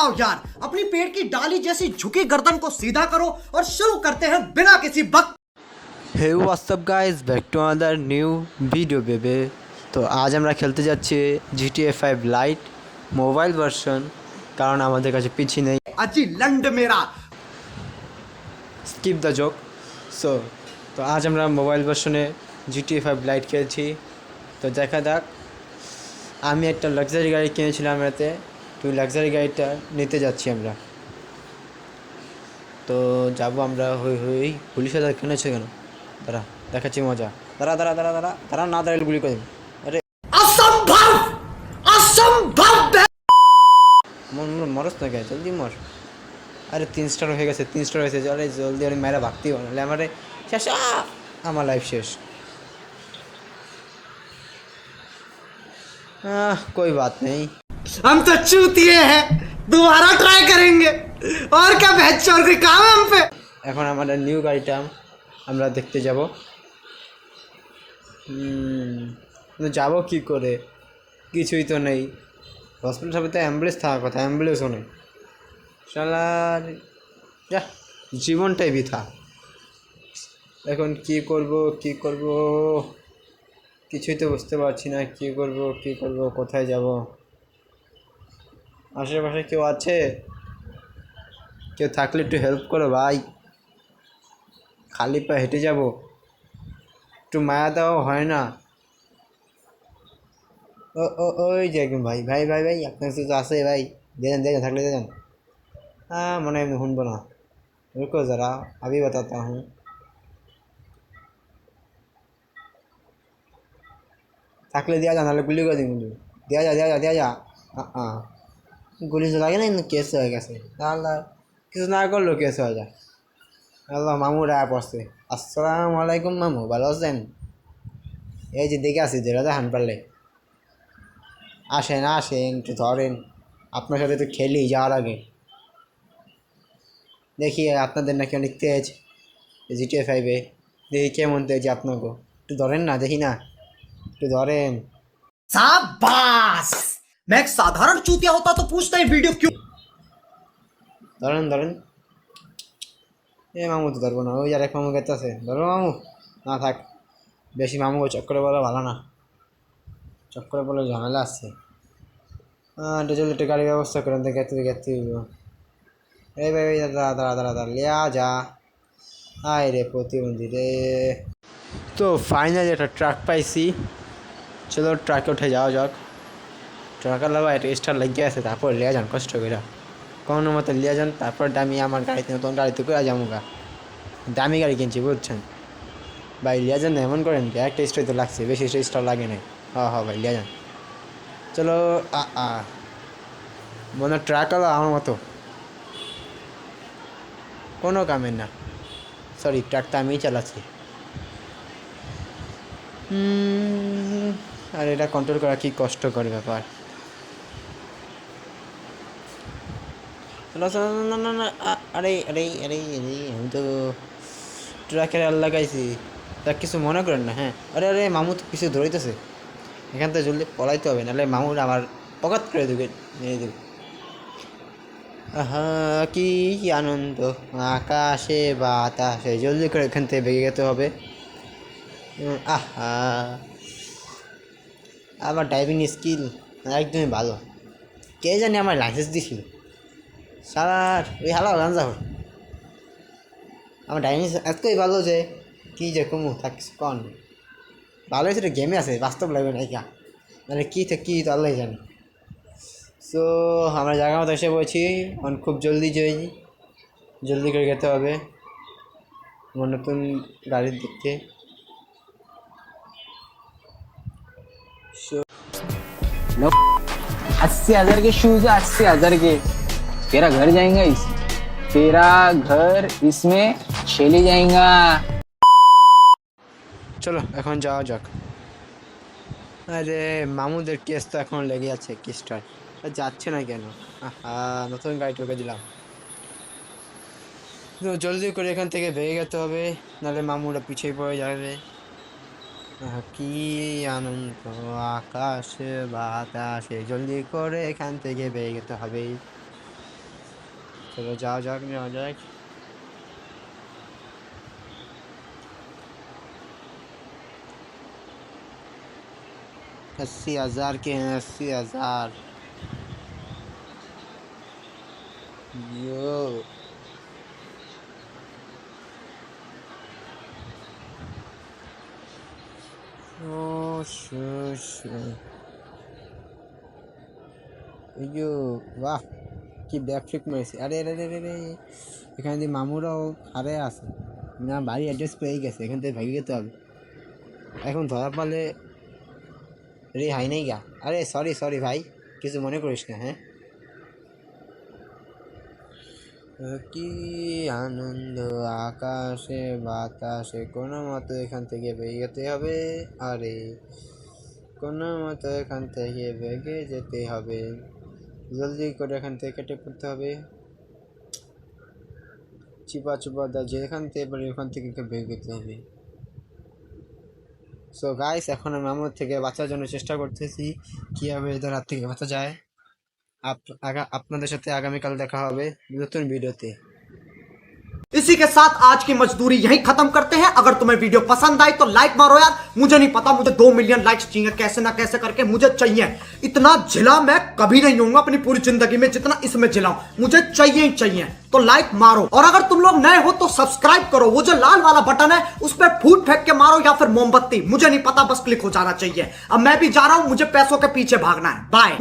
आओ यार, अपनी पेट की डाली जैसी झुकी गर्दन को सीधा करो और शुरू करते हैं बिना किसी बक। Hey whatsup guys, back to another new video babe. तो आज আমরা খেলতে যাচ্ছি GTA 5 লাইট মোবাইল ভার্সন, কারণ আমাদের কাছে পিসি নেই। अजी लंड मेरा স্কিপ দ্য জোক। তো আজ আমরা মোবাইল ভার্সনে GTA 5 লাইট খেলছি। তো দেখা যাক, আমি একটা লাক্সারি গাড়ি কিনেছিলাম এতে, তো লাক্সারি গাড়িটা নিতে যাচ্ছি আমরা। তো যাবো আমরা। হই হই পুলিশ দাদা কিনেছে কেন? দাঁড়া, দেখাচ্ছি মজা। দাঁড়া দাঁড়া দাঁড়া দাঁড়া দাঁড়া, না দাঁড়ালে গুলি করে দেবো। আরে असंभव असंभव। মরস না কে, জলদি মর। আরে 3 স্টার হয়ে গেছে, 3 স্টার হয়েছে। আরে জলদি, আরে মেয়েরা ভাগতেই পারলে আমারে শেষ, আমার লাইফ শেষ। कोई बात नहीं, हम तो चूतिए हैं, दोबारा ट्राई करेंगे। और क्या बहस और कोई काम है हम पे। এখন আমাদের নিউ গাড়িটা আমরা দেখতে যাব। যাব কি করে, কিছুই তো নেই। হসপিটাল সবে তো অ্যাম্বুলেন্স থাকার কথা, অ্যাম্বুলেন্সও নেই। শালার যা, জীবনটাই বৃথা। এখন কি করব কি করব, কিছুই তো বুঝতে পারছি না। কি করব কি করব, কোথায় যাব? আশেপাশে কেউ আছে? কেউ থাকলে একটু হেল্প করো ভাই, খালি পা হেঁটে যাব, একটু মায়া দেওয়া হয় না? ওই যে একদম ভাই ভাই ভাই ভাই, আপনার কাছে তো আছে ভাই, দিয়ে যান থাকলে দিয়ে যান। মনে হয় শুনবো না। रुको ज़रा, अभी बताता हूँ। থাকলে দেওয়া যা, নাহলে গুলি করে দিন। দেওয়া যা দেওয়া যা দেওয়া যা। গুলি তো লাগে না, কিন্তু কেস হয়ে গেছে। তাহলে কিছু না করলেও কেস হয়ে যায়। আল্লাহ, মামু রায় পড়ছে। আসসালামু আলাইকুম মামু, ভালো আছেন? এই যে দেখে আসি, যেটা দেখান পারলে আসেন আসেন, একটু ধরেন। আপনার সাথে তো খেলি যাওয়ার আগে। দেখি আপনাদের নাকি অনেক তেজ GTA 5-এ, দেখি কেমন তেজ আপনাকে। একটু ধরেন না, দেখি না, একটু ধরেন। शाबाश। मैं एक साधारण चूतिया होता तो पूछता ही वीडियो क्यों। ধরেন ধরেন। মামু তো ধরবো না, ওই আর এক মামু গেছে। ধরো মামু, না থাক, বেশি মামু চক্করে বলা ভালো না, চক্করে বলে ঝামেলা আসছে। ডিজেল একটু গাড়ির ব্যবস্থা করেন, তো গেতে গেতে। এই ভাই ভাই, দাঁড়া দাঁড়া দাঁড়া দাঁড়া, লিয়া যা। আয় রে প্রতিবন্ধী রে। তো ফাইনালি একটা ট্রাক পাইছি, চলো ট্রাকে উঠে যাওয়া যাক। ট্রাকের লাগা একটা স্টার লাগিয়ে আছে, তারপর লিয়া যান কষ্ট করে, কোনো মতো লিয়া যান। তারপর দামি আমার গাড়িতে, নতুন গাড়িতে করে যাবো গা। দামি গাড়ি কিনছি বুঝছেন ভাই, লিয়া যান। এমন করেন কি, একটা স্টার তো লাগছে, বেশি স্টার লাগে নাই। হ্যাঁ ভাই, লিয়া যান। চলো। মনে ট্রাক হলো আমার মতো, কোনো কামের না। সরি, ট্রাকটা আমিই চালাচ্ছি। আর এটা কন্ট্রোল করা কি কষ্টকর ব্যাপার। না না না, আরে আরে আরে আরে, আমি তো ট্রাকের আর লাগাইছি, তা কিছু মনে করেন না। হ্যাঁ, আরে আরে, মামু তো কিছু ধরিতেছে, এখান থেকে জলদি পলাইতে হবে, নাহলে মামুর আমার পকাত করে দেবে, নিয়ে দেবে। কি আনন্দ, আকাশে বাতাসে, জলদি করে এখান থেকে বেরিয়ে যেতে হবে। আমার ড্রাইভিং স্কিল একদমই ভালো। কে জানি আমার লাইসেন্স দিছিল সারার, ওই হালা গাঞ্জা হল। আমার ড্রাইভিং এতই ভালো যে কী যে কমু থাকিস কন। ভালো হয়েছে, গেমে আছে, বাস্তব লাগবে না কা, মানে কী কী তো আল্লাহ জানি। সো আমরা জায়গা মতো এসে বলছি, খুব জলদি জলদি করে যেতে হবে আমার নতুন গাড়ির দিকে। लो 80,000 के शूज है, 80,000 के। तेरा घर जाएगा तेरा घर इसमें चले जाएगा। চলো এখন যাওয়া যাক। আরে মামুদের কেস তো এখন লেগে আছে, কেসটার যাচ্ছে না কেন? নতুন গাড়ি ঠকে দিলাম। জলদি করে এখান থেকে বেরিয়ে যেতে হবে, নাহলে মামুরা পিছিয়ে পড়ে যাবে। কি আনন্দ, আকাশে বাতাসে, জলদি করে এখান থেকে বেরিয়ে যেতে হবে। चलो जाओ जाओ जाओ। 80,000 के हैं, 80,000। यो यो वाह কি ব্যাকফ্লিপ মেরেছে। আরে আরে আরে আরে এখানে দিয়ে মামুরাও হারে আছে না, বাড়ি অ্যাড্রেস পেয়ে গেছে, এখান থেকে ভেগে যেতে হবে। এখন ধরা পারলে রে হাই নেই গা। আরে সরি সরি ভাই, কিছু মনে করিস না। হ্যাঁ কি আনন্দ আকাশে বাতাসে, কোনো মতো এখান থেকে বেরিয়ে যেতে হবে। আরে কোনো মতো এখান থেকে ভেগে যেতে হবে, জলদি করে এখান থেকে কেটে পড়তে হবে। চিপা চুপা দা যেখান থেকে পারি ওখান থেকে ভেগে যেতে হবে। সো গাইস, এখন আমি মামুর থেকে বাঁচার জন্য চেষ্টা করতেছি কীভাবে এদের হাত থেকে বাঁচা যায়। আপনাদের সাথে আগামীকাল দেখা হবে নতুন ভিডিওতে। इसी के साथ आज की मजदूरी यहीं खत्म करते हैं। अगर तुम्हें वीडियो पसंद आई तो लाइक मारो यार। मुझे नहीं पता, मुझे 2 मिलियन लाइक्स चाहिए, कैसे ना कैसे करके मुझे चाहिए। इतना जिला मैं कभी नहीं होऊंगा अपनी पूरी जिंदगी में जितना इसमें जिलाऊं, मुझे चाहिए ही चाहिए। तो लाइक मारो, और अगर तुम लोग नए हो तो सब्सक्राइब करो। वो जो लाल वाला बटन है उस पर फूट फेंक के मारो या फिर मोमबत्ती, मुझे नहीं पता, बस क्लिक हो जाना चाहिए। अब मैं भी जा रहा हूं, मुझे पैसों के पीछे भागना है। बाय।